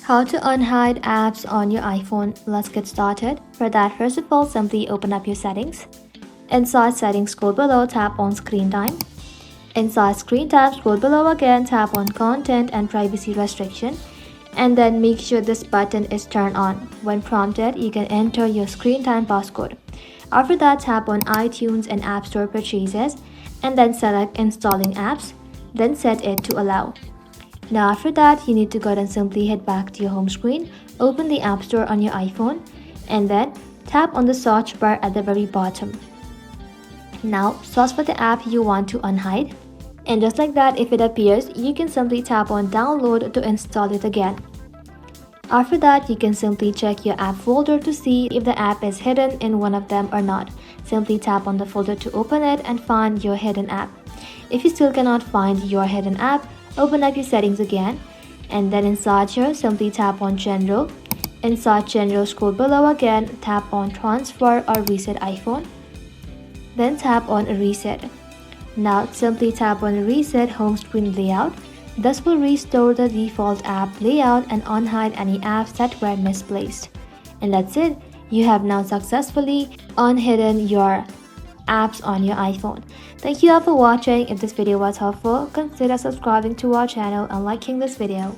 How to unhide apps on your iPhone. Let's get started. For that, first of all, simply open up your settings. Inside settings, scroll below, tap on screen time. Inside screen time, scroll below again, tap on content and privacy restriction. And then make sure this button is turned on. When prompted, you can enter your screen time passcode. After that, tap on iTunes and App Store purchases and then select installing apps, then set it to allow. Now after that, you need to go ahead and simply head back to your home screen, open the App Store on your iPhone, and then tap on the search bar at the very bottom. Now search for the app you want to unhide. And just like that, if it appears, you can simply tap on download to install it again. After that, you can simply check your app folder to see if the app is hidden in one of them or not. Simply tap on the folder to open it and find your hidden app. If you still cannot find your hidden app, open up your settings again, and then inside here, simply tap on General. Inside General, scroll below again, tap on Transfer or Reset iPhone. Then tap on Reset. Now simply tap on Reset Home Screen Layout. This will restore the default app layout and unhide any apps that were misplaced. And that's it. You have now successfully unhidden your apps on your iPhone. Thank you all for watching. If this video was helpful, consider subscribing to our channel and liking this video.